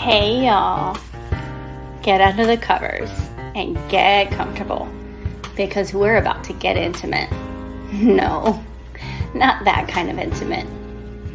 Hey y'all, get under the covers and get comfortable because we're about to get intimate. No, not that kind of intimate,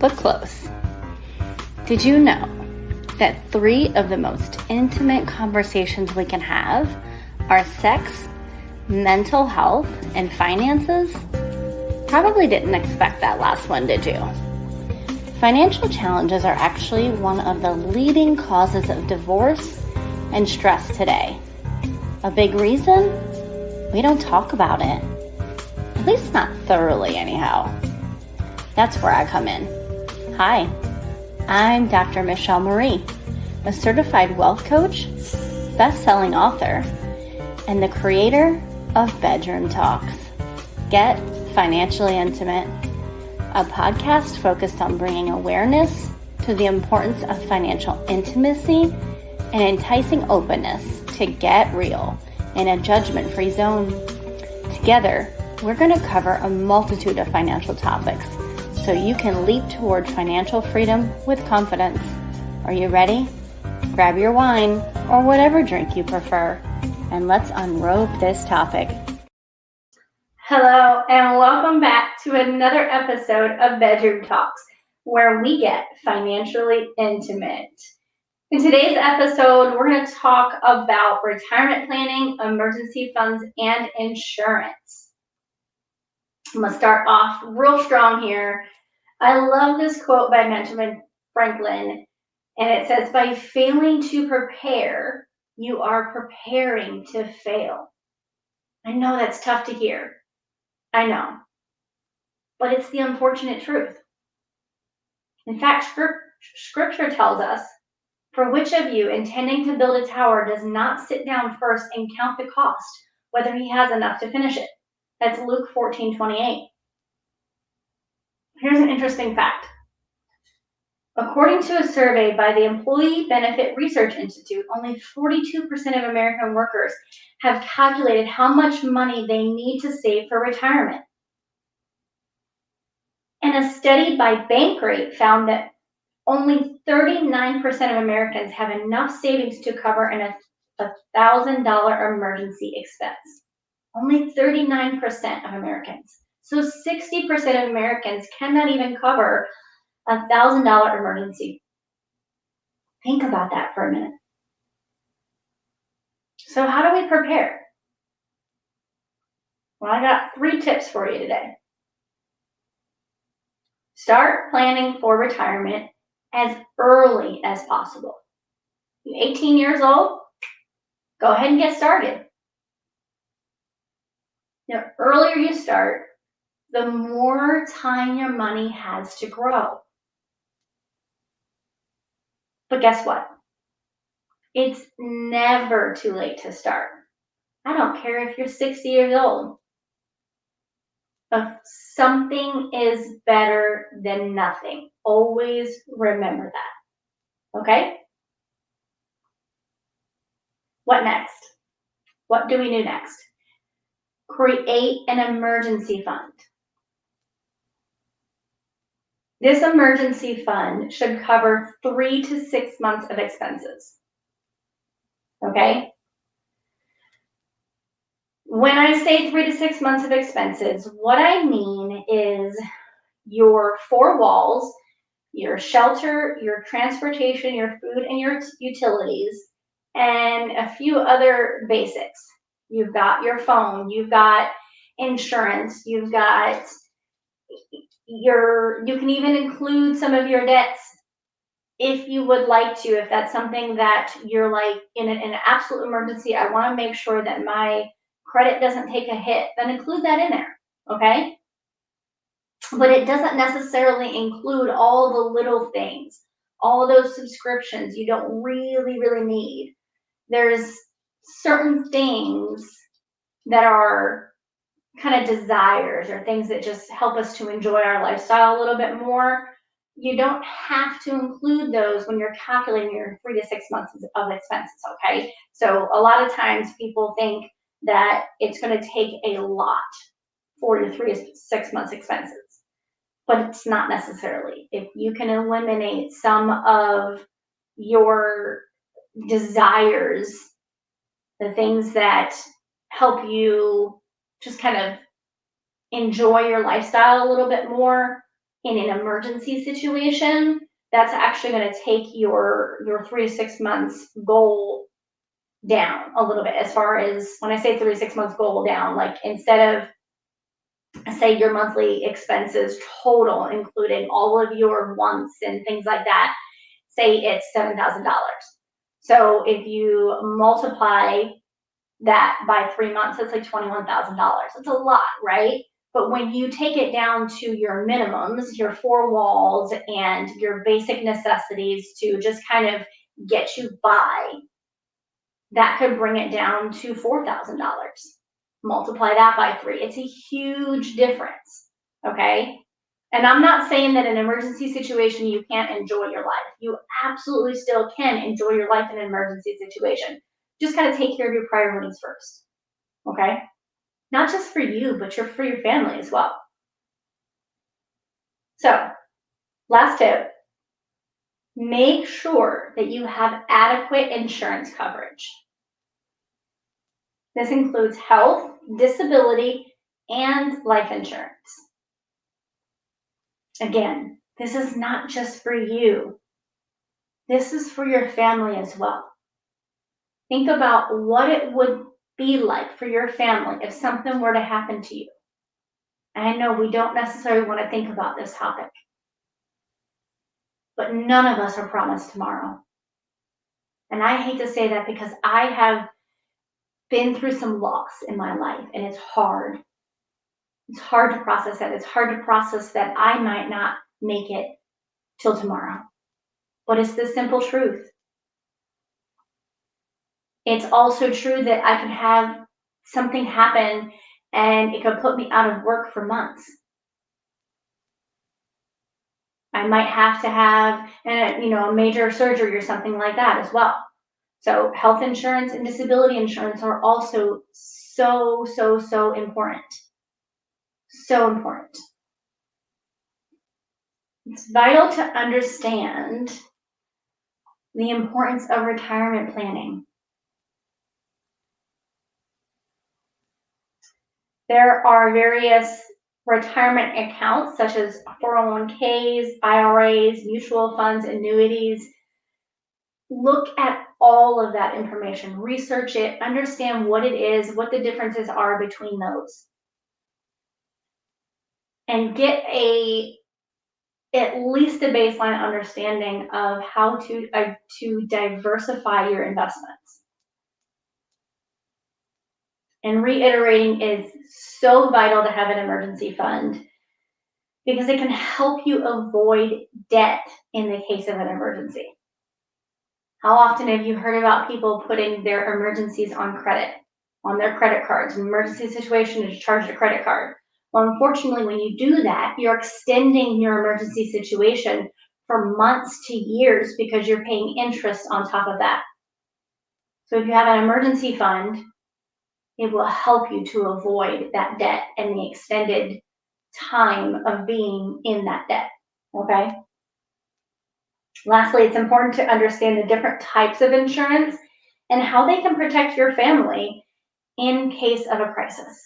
but close. Did you know that 3 of the most intimate conversations we can have are sex, mental health, and finances? Probably didn't expect that last one, did you? Financial challenges are actually one of the leading causes of divorce and stress today. A big reason? We don't talk about it. At least not thoroughly anyhow. That's where I come in. Hi, I'm Dr. Michelle Marie, a certified wealth coach, best-selling author, and the creator of Bedroom Talks. Get financially intimate. A podcast focused on bringing awareness to the importance of financial intimacy and enticing openness to get real in a judgment-free zone. Together, we're going to cover a multitude of financial topics so you can leap toward financial freedom with confidence. Are you ready? Grab your wine or whatever drink you prefer, and let's unrobe this topic. Hello, and welcome back to another episode of Bedroom Talks, where we get financially intimate. In today's episode, we're going to talk about retirement planning, emergency funds, and insurance. I'm going to start off real strong here. I love this quote by Benjamin Franklin, and it says, "By failing to prepare, you are preparing to fail." I know that's tough to hear. I know, but it's the unfortunate truth. In fact, scripture tells us, "For which of you intending to build a tower does not sit down first and count the cost, whether he has enough to finish it?" That's Luke 14:28. Here's an interesting fact. According to a survey by the Employee Benefit Research Institute, only 42% of American workers have calculated how much money they need to save for retirement. And a study by Bankrate found that only 39% of Americans have enough savings to cover a $1,000 emergency expense. Only 39% of Americans. So 60% of Americans cannot even cover a $1,000 emergency. Think about that for a minute. So how do we prepare? Well, I got 3 tips for you today. Start planning for retirement as early as possible. You're 18 years old, go ahead and get started. The earlier you start, the more time your money has to grow. But guess what? It's never too late to start. I don't care if you're 60 years old. Something is better than nothing. Always remember that. Okay? What next? What do we do next? Create an emergency fund. This emergency fund should cover 3 to 6 months of expenses. Okay? When I say 3 to 6 months of expenses, what I mean is your 4 walls, your shelter, your transportation, your food, and your utilities, and a few other basics. You've got your phone, you've got insurance, you've got you can even include some of your debts if you would like to, if that's something that you're like in an absolute emergency, I want to make sure that my credit doesn't take a hit, then include that in there, okay? But it doesn't necessarily include all the little things, all of those subscriptions you don't really need. There's certain things that are kind of desires or things that just help us to enjoy our lifestyle a little bit more. You don't have to include those when you're calculating your 3 to 6 months of expenses, okay? So a lot of times people think that it's going to take a lot for your 3 to 6 months expenses, but it's not necessarily. If you can eliminate some of your desires, the things that help you just kind of enjoy your lifestyle a little bit more in an emergency situation, that's actually going to take your 3 to 6 months goal down a little bit. As far as when I say 3 to 6 months goal down, like instead of say your monthly expenses total, including all of your wants and things like that, say it's $7,000. So if you multiply that by 3 months, it's like $21,000. It's a lot, right? But when you take it down to your minimums, your four walls, and your basic necessities to just kind of get you by, that could bring it down to $4,000. Multiply that by 3. It's a huge difference, okay? And I'm not saying that in an emergency situation you can't enjoy your life. You absolutely still can enjoy your life in an emergency situation. Just got to take care of your priorities first, okay? Not just for you, but for your family as well. So, last tip, make sure that you have adequate insurance coverage. This includes health, disability, and life insurance. Again, this is not just for you. This is for your family as well. Think about what it would be like for your family if something were to happen to you. And I know we don't necessarily want to think about this topic, but none of us are promised tomorrow. And I hate to say that because I have been through some loss in my life, and it's hard. It's hard to process that. It's hard to process that I might not make it till tomorrow. But it's the simple truth. It's also true that I could have something happen and it could put me out of work for months. I might have to have a major surgery or something like that as well. So health insurance and disability insurance are also so important. So important. It's vital to understand the importance of retirement planning. There are various retirement accounts such as 401ks, IRAs, mutual funds, annuities. Look at all of that information, research it, understand what it is, what the differences are between those. And get at least a baseline understanding of how to diversify your investments. And reiterating is so vital to have an emergency fund because it can help you avoid debt in the case of an emergency. How often have you heard about people putting their emergencies on credit, on their credit cards? An emergency situation is charged a credit card. Well, unfortunately, when you do that, you're extending your emergency situation for months to years because you're paying interest on top of that. So if you have an emergency fund, it will help you to avoid that debt and the extended time of being in that debt, okay? Lastly, it's important to understand the different types of insurance and how they can protect your family in case of a crisis.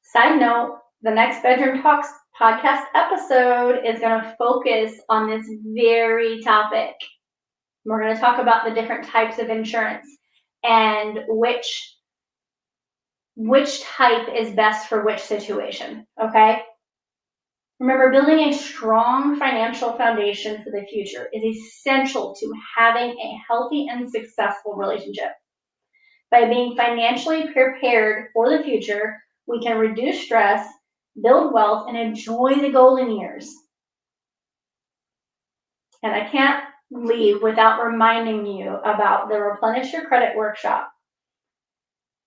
Side note, the next Bedroom Talks podcast episode is going to focus on this very topic. We're going to talk about the different types of insurance and which type is best for which situation, okay? Remember, building a strong financial foundation for the future is essential to having a healthy and successful relationship. By being financially prepared for the future, we can reduce stress, build wealth, and enjoy the golden years. And I can't leave without reminding you about the Replenish Your Credit workshop.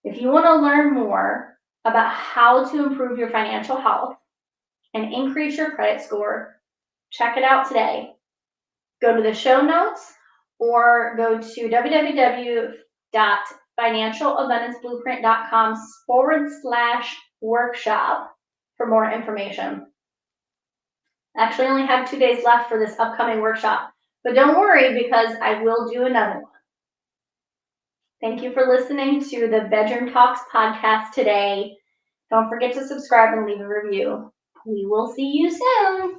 If you want to learn more about how to improve your financial health and increase your credit score, check it out today. Go to the show notes or go to www.financialabundanceblueprint.com/workshop for more information. I actually only have 2 days left for this upcoming workshop. But don't worry, because I will do another one. Thank you for listening to the Bedroom Talks podcast today. Don't forget to subscribe and leave a review. We will see you soon.